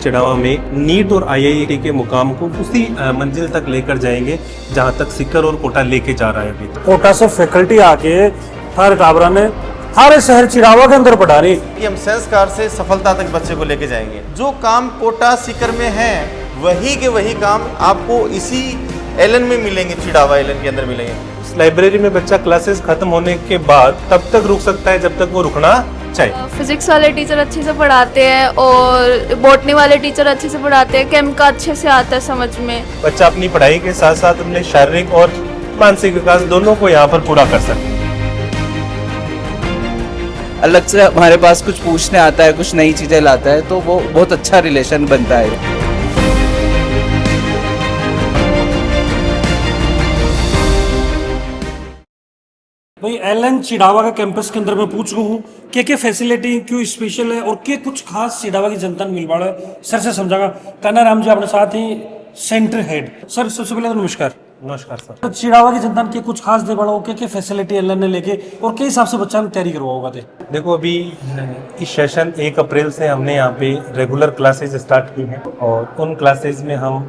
चिड़ावा में नीट और आईआईटी के मुकाम को उसी मंजिल तक लेकर जाएंगे जहां तक सीकर और कोटा लेके जा रहा है अभी तक। कोटा से फैकल्टी आके थारे टाबरा ने थारे शहर चिड़ावा के अंदर पढ़ा रही। हम संस्कार से सफलता तक बच्चे को लेके जाएंगे। जो काम कोटा सीकर में है वही के वही काम आपको इसी एलन में मिलेंगे, चिड़ावा एलन के अंदर मिलेंगे। उस लाइब्रेरी में बच्चा क्लासेस खत्म होने के बाद तब तक रुक सकता है जब तक वो रुकना चाहिए। फिजिक्स वाले टीचर अच्छे से पढ़ाते हैं और बॉटनी वाले टीचर अच्छे से पढ़ाते हैं। केम का अच्छे से आता है समझ में। बच्चा अपनी पढ़ाई के साथ साथ अपने शारीरिक और मानसिक विकास दोनों को यहाँ पर पूरा कर सकता है। अलग से हमारे पास कुछ पूछने आता है, कुछ नई चीजें लाता है, तो वो बहुत अच्छा रिलेशन बनता है। भाई एलन चिड़ावा का कैंपस के अंदर मैं पूछ रहा हूँ क्या फैसिलिटी क्यों स्पेशल है और क्या कुछ खास चिड़ावा की जनता ने मिल पा रहा है, सर से समझागा। कान्हा राम जी अपने साथ ही सेंटर हेड। सर सबसे पहले तो नमस्कार। नमस्कार सर। तो चिड़ावा की जनता ने कुछ खास दे पड़ा हो, क्या फैसिलिटी एलन ने लेके और किस हिसाब से बच्चा ने तैयारी करवा होगा? देखो अभी इस सेशन 1 अप्रैल से हमने यहाँ पे रेगुलर क्लासेस स्टार्ट की हैं और उन क्लासेस में हम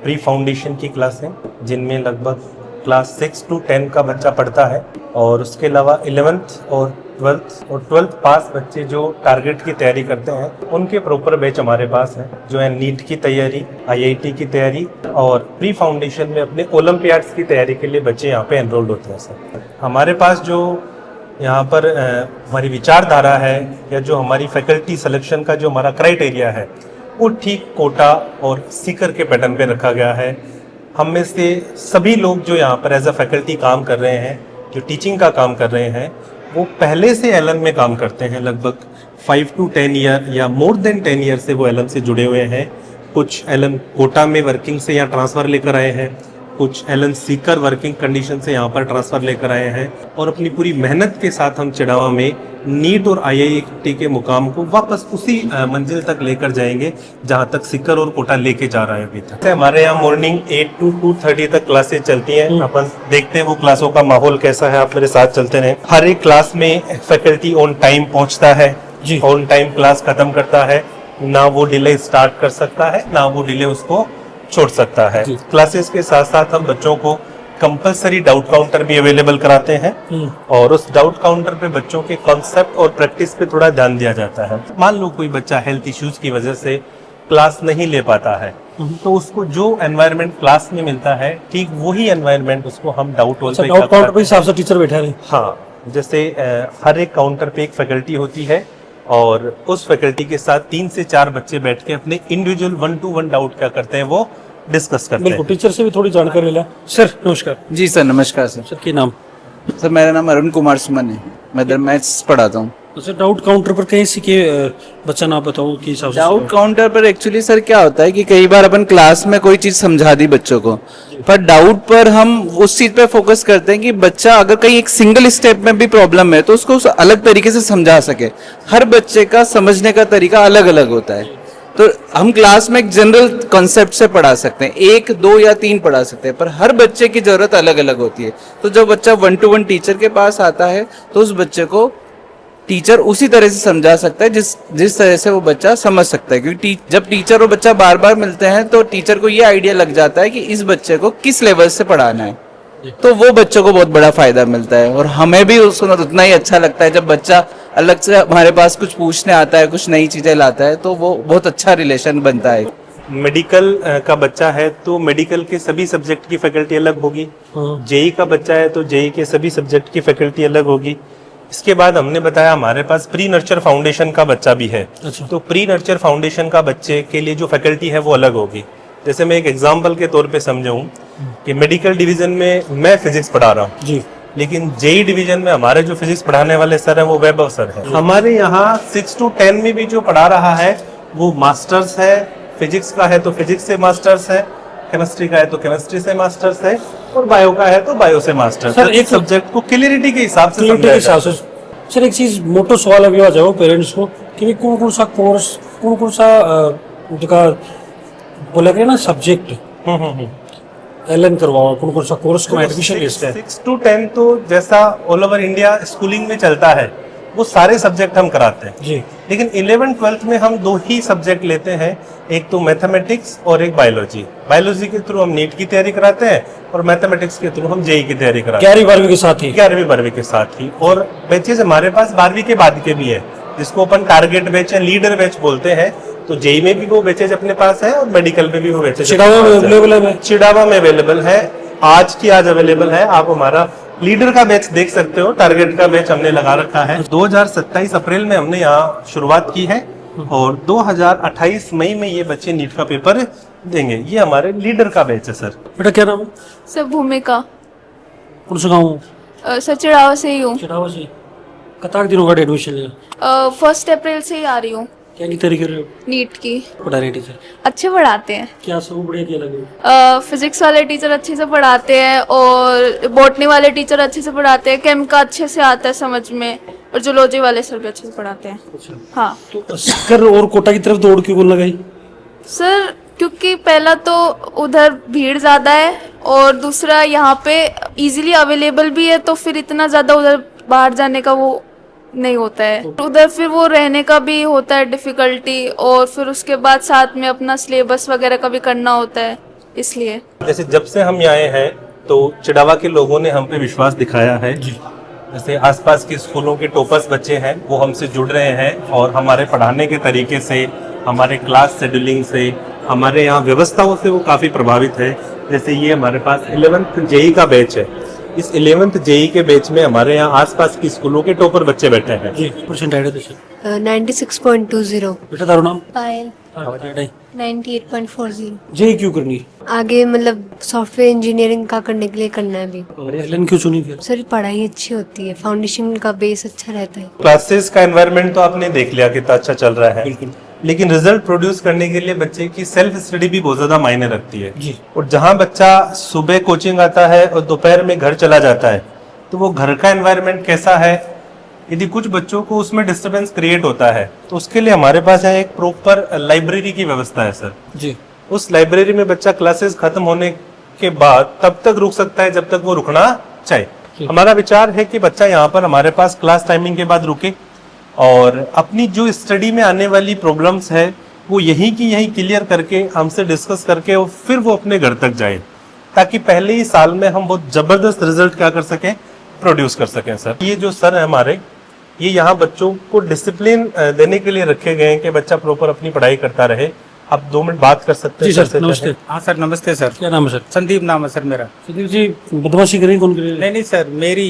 प्री फाउंडेशन की क्लासें जिनमें लगभग क्लास 6 to 10 का बच्चा पढ़ता है और उसके अलावा 11th और 12th पास बच्चे जो टारगेट की तैयारी करते हैं उनके प्रॉपर बैच हमारे पास है, जो है नीट की तैयारी, आईआईटी की तैयारी और प्री फाउंडेशन में अपने ओलंपियाड्स की तैयारी के लिए बच्चे यहाँ पे एनरोल्ड होते हैं। सर हमारे पास जो यहाँ पर हमारी विचारधारा है या जो हमारी फैकल्टी सिलेक्शन का जो हमारा क्राइटेरिया है वो ठीक कोटा और सीकर के पैटर्न पे रखा गया है। हम में से सभी लोग जो यहाँ पर एज अ फैकल्टी काम कर रहे हैं, जो टीचिंग का काम कर रहे हैं, वो पहले से एलन में काम करते हैं। लगभग 5 to 10 ईयर या मोर देन 10 ईयर से वो एलन से जुड़े हुए हैं। कुछ एलन कोटा में वर्किंग से यहाँ ट्रांसफ़र लेकर आए हैं, कुछ एलन सीकर वर्किंग कंडीशन से यहाँ पर ट्रांसफ़र लेकर आए हैं और अपनी पूरी मेहनत के साथ हम चिड़ावा में नीट और आईआईटी के मुकाम को वापस उसी मंजिल तक लेकर जाएंगे जहाँ तक सीकर और कोटा लेके जा रहा है अभी तक। हमारे यहाँ मॉर्निंग 8 to 2:30 तक क्लासेस चलती हैं। अपन देखते हैं वो क्लासों का माहौल कैसा है। आप मेरे साथ चलते रहें। हर एक क्लास में फैकल्टी ऑन टाइम पहुँचता है, ऑन टाइम क्लास खत्म करता है, ना वो डिले स्टार्ट कर सकता है ना वो डिले उसको छोड़ सकता है। क्लासेस के साथ साथ हम बच्चों को कंपलसरी डाउट काउंटर भी अवेलेबल कराते हैं और उस डाउट काउंटर पे बच्चों के कॉन्सेप्ट और प्रैक्टिस पे थोड़ा ध्यान दिया जाता है। मान लो कोई बच्चा हेल्थ इश्यूज की वजह से क्लास नहीं ले पाता है तो उसको जो एनवायरनमेंट क्लास में मिलता है ठीक वही एनवायरनमेंट उसको हम डाउट काउंटर पे हिसाब से टीचर बैठा रहे। हाँ, जैसे हर एक काउंटर पे एक फैकल्टी होती है और उस फैकल्टी के साथ 3 से 4 बच्चे बैठ के अपने इंडिविजुअल 1-to-1 डाउट क्या करते हैं वो डिस्कस करते हैं। टीचर से भी थोड़ी जानकारी ले। सर नमस्कार। जी सर नमस्कार सर। सर क्या नाम? सर मेरा नाम अरुण कुमार सुमन है, मैं इधर मैथ्स पढ़ाता हूँ। तो सर डाउट काउंटर पर कहीं से के बच्चा ना बताओ कि हिसाब से डाउट काउंटर पर एक्चुअली सर क्या होता है कि कई बार अपन क्लास में कोई चीज समझा दी बच्चों को, पर डाउट पर हम उस चीज पे फोकस करते हैं कि बच्चा अगर कहीं एक सिंगल स्टेप में भी प्रॉब्लम है तो उसको अलग तरीके से समझा सके। हर बच्चे का समझने का तरीका अलग अलग होता है, तो हम क्लास में एक जनरल कॉन्सेप्ट से पढ़ा सकते हैं, 1, 2 या 3 पढ़ा सकते हैं, पर हर बच्चे की जरूरत अलग अलग होती है। तो जब बच्चा 1-to-1 टीचर के पास आता है तो उस बच्चे को टीचर उसी तरह से समझा सकता है जिस तरह से वो बच्चा समझ सकता है, क्योंकि जब टीचर और बच्चा बार बार मिलते हैं तो टीचर को ये आइडिया लग जाता है कि इस बच्चे को किस लेवल से पढ़ाना है, तो वो बच्चों को बहुत बड़ा फायदा मिलता है। और हमें भी उसको उतना ही अच्छा लगता है जब बच्चा अलग से हमारे पास कुछ पूछने आता है, कुछ नई चीजें लाता है, तो वो बहुत अच्छा रिलेशन बनता है। मेडिकल का बच्चा है तो मेडिकल के सभी सब्जेक्ट की फैकल्टी अलग होगी। जेई का बच्चा है तो जेई के सभी सब्जेक्ट की फैकल्टी अलग होगी। इसके बाद हमने बताया हमारे पास प्री नर्चर फाउंडेशन का बच्चा भी है। तो प्री नर्चर फाउंडेशन का बच्चे के लिए जो फैकल्टी है वो अलग होगी। जैसे मैं एक एग्जांपल के तौर पे समझाऊं कि मेडिकल डिवीजन में मैं फिजिक्स पढ़ा रहा हूँ जी, लेकिन जेई डिवीजन में हमारे जो फिजिक्स पढ़ाने वाले सर हैं वो वैभव सर है। हमारे यहाँ 6 to 10 में भी जो पढ़ा रहा है वो मास्टर्स है, फिजिक्स का है तो फिजिक्स से मास्टर्स है, केमिस्ट्री का है तो केमिस्ट्री से मास्टर्स है और बायो का है तो बायो से मास्टर्स। सर एक सब्जेक्ट को क्लियरिटी के हिसाब से सर एक चीज मोटो सवाल अभी आ जाओ पेरेंट्स को कि कौन कौन सा कोर्स कौन सा बोला गया ना सब्जेक्ट एलन करवाओ, कौन सा कोर्स को एडमिशन लिस्ट है? 6 to 10 तो जैसा ऑल ओवर इंडिया स्कूलिंग में चलता है वो सारे सब्जेक्ट हम कराते हैं जी। लेकिन 11th-12th में हम 2 ही सब्जेक्ट लेते हैं, एक तो मैथमेटिक्स और एक बायोलॉजी। बायोलॉजी के थ्रू हम नीट की तैयारी कराते हैं और मैथमेटिक्स के थ्रू हम जेई की तैयारी कराते हैं 11वीं-12वीं के साथ ही। 11वीं-12वीं के साथ ही। और बैचेज हमारे पास 12वीं के बाद के भी है, जिसको अपन टारगेट बैच या लीडर बैच बोलते हैं। तो जेई में भी वो बैचेज अपने पास है और मेडिकल में भी वो बैचेज चिड़ावा में अवेलेबल है? चिड़ावा में अवेलेबल है, आज अवेलेबल है। आप हमारा लीडर का बैच देख सकते हो, टारगेट का बैच हमने लगा रखा है। 2027 अप्रैल में हमने यहाँ शुरुआत की है और 2028 मई में ये बच्चे नीट का पेपर देंगे। ये हमारे लीडर का बैच है सर। बेटा क्या नाम है? सर भूमिका। कौन सा गाँव? सर चिड़ावा से ही हूँ। चिड़ावा से। कताक दिनों का एडमिशन लिया? 1 अप्रैल से ही आ रही हूँ। क्या की तैयारी कर रहे हो? नीट की। पढ़ा रहे टीचर? अच्छे पढ़ाते हैं। क्या सब बढ़िया क्या लगे? फिजिक्स वाले टीचर अच्छे से पढ़ाते हैं और बॉटनी वाले टीचर अच्छे से पढ़ाते हैं, केम का अच्छे से आता है समझ में, और जूलॉजी वाले सर भी अच्छे से पढ़ाते हैं। अच्छा। हाँ तो सीकर और कोटा की तरफ दौड़ क्यों लगाई? सर क्योंकि पहला तो उधर भीड़ ज़्यादा है और दूसरा यहाँ पे इजीली अवेलेबल भी है, तो फिर इतना ज़्यादा उधर बाहर जाने का वो नहीं होता है। उधर फिर वो रहने का भी होता है डिफिकल्टी, और फिर उसके बाद साथ में अपना सिलेबस वगैरह का भी करना होता है, इसलिए। जैसे जब से हम यहाँ आए हैं तो चिड़ावा के लोगों ने हम पे विश्वास दिखाया है। जैसे आसपास के स्कूलों के टॉपर्स बच्चे हैं वो हमसे जुड़ रहे हैं और हमारे पढ़ाने के तरीके से, हमारे क्लास शेड्यूलिंग से, हमारे यहाँ व्यवस्थाओं से वो काफ़ी प्रभावित है। जैसे ये हमारे पास 11th जेई का बैच है। इस 11th जेई के बैच में हमारे यहाँ आसपास की स्कूलों के टॉपर बच्चे बैठे हैं। जी परसेंट आया था? 96.20। बेटा तारो नाम? पायल। 98.40। जेई क्यों करनी? आगे मतलब सॉफ्टवेयर इंजीनियरिंग का करने के लिए करना है अभी। अरे एलन क्यों चुनी फिर? सर पढ़ाई अच्छी होती है, फाउंडेशन का बेस अच्छा रहता है। क्लासेस का एनवायरनमेंट तो आपने देख लिया कितना अच्छा चल रहा है, लेकिन रिजल्ट प्रोड्यूस करने के लिए बच्चे की सेल्फ स्टडी भी बहुत ज्यादा मायने रखती है। जी। और जहाँ बच्चा सुबह कोचिंग आता है और दोपहर में घर चला जाता है, तो वो घर का एनवायरनमेंट कैसा है, यदि कुछ बच्चों को उसमें डिस्टरबेंस क्रिएट होता है तो उसके लिए हमारे पास यहाँ एक प्रॉपर लाइब्रेरी की व्यवस्था है सर। जी। उस लाइब्रेरी में बच्चा क्लासेस खत्म होने के बाद तब तक रुक सकता है जब तक वो रुकना चाहे। हमारा विचार है कि बच्चा यहाँ पर हमारे पास क्लास टाइमिंग के बाद रुके और अपनी जो स्टडी में आने वाली प्रॉब्लम्स है वो यहीं की यहीं क्लियर करके हमसे डिस्कस करके और फिर वो अपने घर तक जाए, ताकि पहले ही साल में हम बहुत जबरदस्त रिजल्ट क्या कर सकें, प्रोड्यूस कर सकें सर। ये जो सर है हमारे, ये यहाँ बच्चों को डिसिप्लिन देने के लिए रखे गए हैं कि बच्चा प्रॉपर अपनी पढ़ाई करता रहे। आप 2 मिनट बात कर सकते हैं? जी सर नमस्ते। हाँ सर नमस्ते सर। क्या नाम है सर? संदीप नाम है सर मेरा। संदीप जी बदमाशी करें कौन करे? नहीं सर, मेरी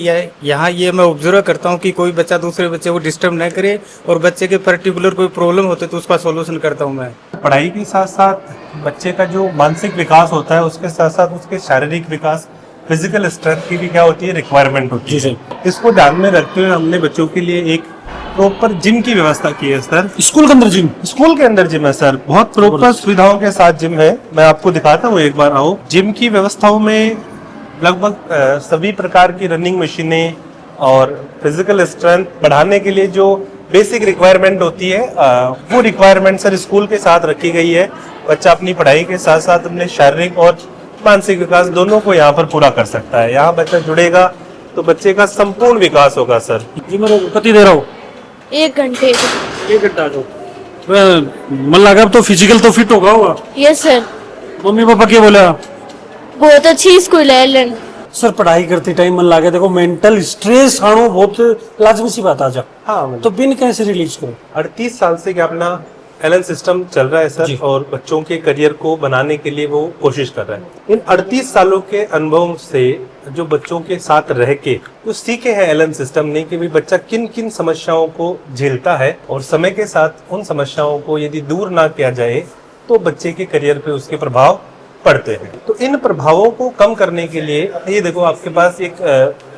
यहाँ ये मैं ऑब्जर्व करता हूँ कि कोई बच्चा दूसरे बच्चे को डिस्टर्ब न करे और बच्चे के पर्टिकुलर कोई प्रॉब्लम होते तो उसका सॉल्यूशन करता हूँ मैं। पढ़ाई के साथ साथ बच्चे का जो मानसिक विकास होता है उसके साथ साथ उसके शारीरिक विकास, फिजिकल स्ट्रेंथ की भी क्या होती है, रिक्वायरमेंट होती है। जी सर। इसको ध्यान में रखते हुए हमने बच्चों के लिए एक प्रॉपर जिम की व्यवस्था की है सर। स्कूल के अंदर जिम? स्कूल के अंदर जिम है सर, बहुत प्रॉपर सुविधाओं के साथ जिम है। मैं आपको दिखाता हूँ, एक बार आओ। जिम की व्यवस्थाओं में लगभग सभी प्रकार की रनिंग मशीनें और फिजिकल स्ट्रेंथ बढ़ाने के लिए जो बेसिक रिक्वायरमेंट होती है वो रिक्वायरमेंट सर स्कूल के साथ रखी गई है। बच्चा अपनी पढ़ाई के साथ साथ अपने शारीरिक और मानसिक विकास दोनों को यहाँ पर पूरा कर सकता है। यहाँ बच्चा जुड़ेगा तो बच्चे का संपूर्ण विकास होगा सर। जी मैं कति दे रहा हूँ? 1 घंटे। 1 घंटा आ जाओ। मन लगा अब तो फिजिकल तो फिट होगा होगा? Yes sir. मम्मी पापा क्या बोला? बहुत अच्छी स्कूल है एलन। सर पढ़ाई करते टाइम मन लगे, देखो मेंटल स्ट्रेस आनो बहुत लाजमी सी बात आ जा। हाँ, तो बिन कैसे रिलीज करो? 38 साल से क्या अपना एलन सिस्टम चल रहा है सर, और बच्चों के करियर को बनाने के लिए वो कोशिश कर रहा है। इन 38 सालों के अनुभव से जो बच्चों के साथ रह के जो सीखे हैं एलन सिस्टम ने कि भी बच्चा किन किन समस्याओं को झेलता है और समय के साथ उन समस्याओं को यदि दूर ना किया जाए तो बच्चे के करियर पे उसके प्रभाव पड़ते हैं। तो इन प्रभावों को कम करने के लिए ये देखो आपके पास एक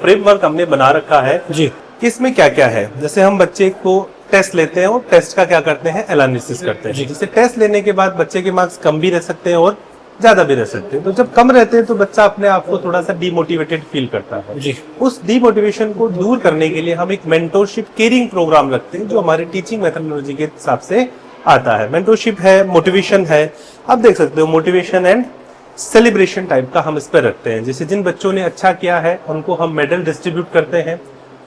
फ्रेमवर्क हमने बना रखा है जी। इसमें क्या क्या है, जैसे हम बच्चे को टेस्ट लेते हैं और टेस्ट का क्या करते हैं, एनालिसिस करते हैं। जैसे टेस्ट लेने के बाद बच्चे के मार्क्स कम भी रह सकते हैं और ज्यादा भी रह सकते हैं। तो जब कम रहते हैं तो बच्चा अपने आप को थोड़ा सा डीमोटिवेटेड फील करता है जी। उस डीमोटिवेशन को दूर करने के लिए हम एक मेंटोरशिप केयरिंग प्रोग्राम रखते हैं जो हमारे टीचिंग मेथोडोलॉजी के हिसाब से आता है। मेंटोरशिप है, मोटिवेशन है, आप देख सकते हो मोटिवेशन एंड सेलिब्रेशन टाइप का हम इस पर रखते हैं। जैसे जिन बच्चों ने अच्छा किया है उनको हम मेडल डिस्ट्रीब्यूट करते हैं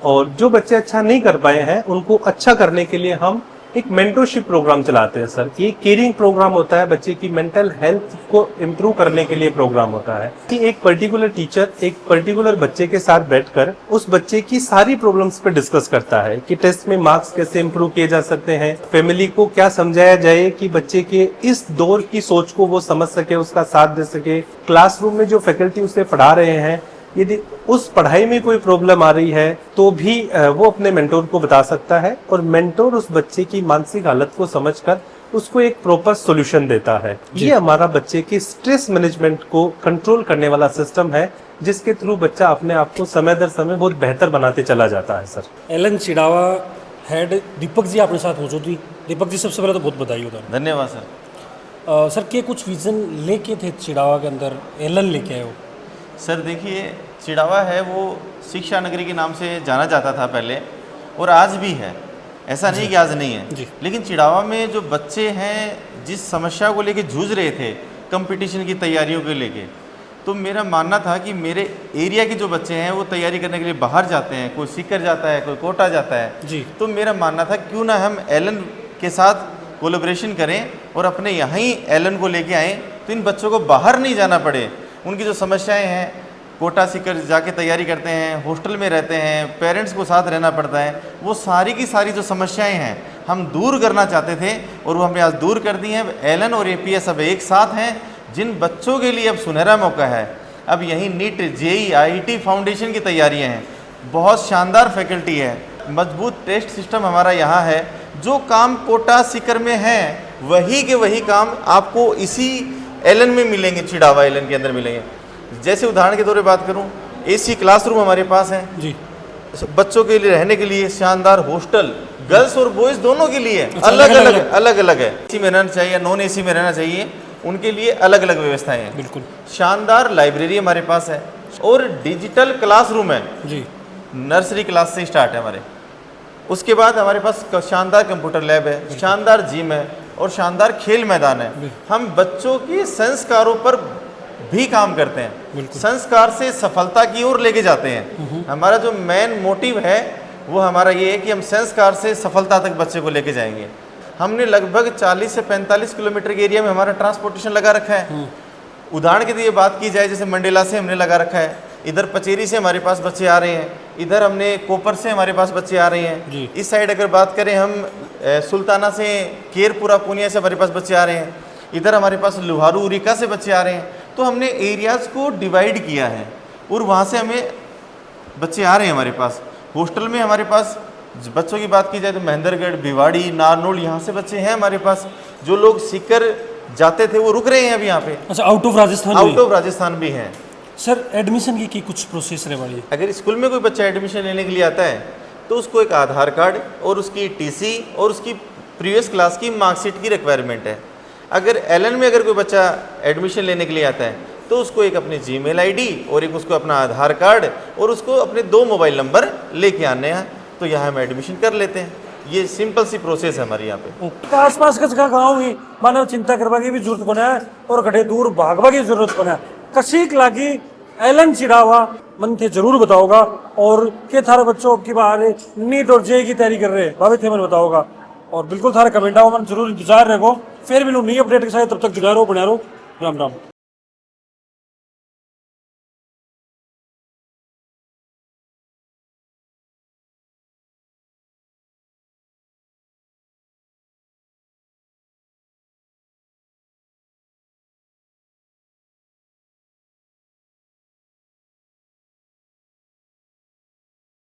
और जो बच्चे अच्छा नहीं कर पाए हैं उनको अच्छा करने के लिए हम एक मेंटरशिप प्रोग्राम चलाते हैं सर। ये केयरिंग प्रोग्राम होता है, बच्चे की मेंटल हेल्थ को इम्प्रूव करने के लिए प्रोग्राम होता है कि एक पर्टिकुलर टीचर एक पर्टिकुलर बच्चे के साथ बैठकर उस बच्चे की सारी प्रॉब्लम्स पे डिस्कस करता है कि टेस्ट में मार्क्स कैसे इम्प्रूव किए जा सकते हैं, फैमिली को क्या समझाया जाए कि बच्चे के इस दौर की सोच को वो समझ सके, उसका साथ दे सके। क्लासरूम में जो फैकल्टी उसे पढ़ा रहे हैं, यदि उस पढ़ाई में कोई प्रॉब्लम आ रही है तो भी वो अपने मेंटोर को बता सकता है और मेंटोर उस बच्चे की मानसिक हालत को समझकर उसको एक प्रॉपर सॉल्यूशन देता है। ये हमारा बच्चे की स्ट्रेस मैनेजमेंट को कंट्रोल करने वाला सिस्टम है, जिसके थ्रू बच्चा अपने आप को समय दर समय बहुत बेहतर बनाते चला जाता है sir. Elon Chirawa head Deepak ji अपने साथ मौजूद थी। दीपक जी सबसे पहले तो बहुत बधाई होता है। धन्यवाद सर। सर के कुछ विजन लेके थे चिड़ावा के अंदर एलन लेके आए हो? सर देखिए, चिड़ावा है वो शिक्षा नगरी के नाम से जाना जाता था पहले और आज भी है, ऐसा नहीं कि आज नहीं है। लेकिन चिड़ावा में जो बच्चे हैं जिस समस्या को लेके जूझ रहे थे कंपटीशन की तैयारियों को लेके, तो मेरा मानना था कि मेरे एरिया के जो बच्चे हैं वो तैयारी करने के लिए बाहर जाते हैं, कोई सीकर जाता है, कोई कोटा जाता है जी। तो मेरा मानना था क्यों ना हम एलन के साथ कोलैबोरेशन करें और अपने यहाँ ही एलन को लेके आएँ, तो इन बच्चों को बाहर नहीं जाना पड़े। उनकी जो समस्याएं हैं, कोटा सीकर जाके तैयारी करते हैं, हॉस्टल में रहते हैं, पेरेंट्स को साथ रहना पड़ता है, वो सारी की सारी जो समस्याएं हैं हम दूर करना चाहते थे और वो हमने आज दूर कर दी हैं। एलन और एपीएस अब एक साथ हैं, जिन बच्चों के लिए अब सुनहरा मौका है। अब यहीं नीट, जेई, आईआईटी फाउंडेशन की तैयारियां हैं, बहुत शानदार फैकल्टी है, मजबूत टेस्ट सिस्टम हमारा यहाँ है। जो काम कोटा सीकर में है वही के वही काम आपको इसी एलन में मिलेंगे, चिड़ावा एलन के अंदर मिलेंगे। जैसे उदाहरण के तौर पे बात करूं, एसी क्लासरूम हमारे पास है जी। बच्चों के लिए रहने के लिए, शानदार हॉस्टल गर्ल्स और बॉयज दोनों के लिए अच्छा, अलग अलग है। एसी में रहना चाहिए, नॉन एसी में रहना चाहिए, उनके लिए अलग अलग व्यवस्थाएं हैं। बिल्कुल। शानदार लाइब्रेरी हमारे पास है और डिजिटल क्लासरूम है जी। नर्सरी क्लास से स्टार्ट है हमारे। उसके बाद हमारे पास शानदार कंप्यूटर लैब है, शानदार जिम है और शानदार खेल मैदान है। हम बच्चों के संस्कारों पर भी काम करते हैं, संस्कार से सफलता की ओर लेके जाते हैं। हमारा जो मेन मोटिव है वो हमारा ये है कि हम संस्कार से सफलता तक बच्चे को लेके जाएंगे। हमने लगभग 40 से 45 किलोमीटर के एरिया में हमारा ट्रांसपोर्टेशन लगा रखा है। उदाहरण के लिए बात की जाए, जैसे मंडेला से हमने लगा रखा है, इधर पचेरी से हमारे पास बच्चे आ रहे हैं, इधर हमने कोपर से हमारे पास बच्चे आ रहे हैं। इस साइड अगर बात करें हम सुल्ताना से, केरपुरा, पूनिया से हमारे पास बच्चे आ रहे हैं, इधर हमारे पास लुहारू, उरिका से बच्चे आ रहे हैं। तो हमने एरियाज़ को डिवाइड किया है और वहाँ से हमें बच्चे आ रहे हैं हमारे पास। हॉस्टल में हमारे पास बच्चों की बात की जाए तो महेंद्रगढ़, भिवाड़ी, नारनौल, यहाँ से बच्चे हैं हमारे पास। जो लोग सीकर जाते थे वो रुक रहे हैं अभी यहाँ पे। अच्छा, out of Rajasthan? Out of Rajasthan भी हैं सर। एडमिशन की कुछ प्रोसेस रहे वाली? अगर स्कूल में कोई बच्चा एडमिशन लेने के लिए आता है तो उसको एक आधार कार्ड और उसकी टीसी और उसकी प्रीवियस क्लास की मार्कशीट की रिक्वायरमेंट है। अगर एलन में अगर कोई बच्चा एडमिशन लेने के लिए आता है तो उसको एक अपनी जीमेल आईडी और एक उसको अपना आधार कार्ड और उसको अपने 2 मोबाइल नंबर लेके आने हैं, तो यहाँ हम एडमिशन कर लेते हैं। ये सिंपल सी प्रोसेस है हमारे यहाँ पे। आसपास का जगह गाँव ही मानव चिंता करवा की भी जरूरत बना है और घटे दूर भागवा की जरूरत बना है। कसीक लागी एलन चिड़ावा मन थे जरूर बताओगा। और के थारे बच्चों की बाहर नीट और जेई की तैयारी कर रहे हैं भाभी थे मन बताओगा। और बिल्कुल थारे कमेंट आओ, मन जरूर इंतजार रहेगो। फिर मिलूँ नई अपडेट के साथ, तब तक जुड़ा रहो, बना रहो। राम राम।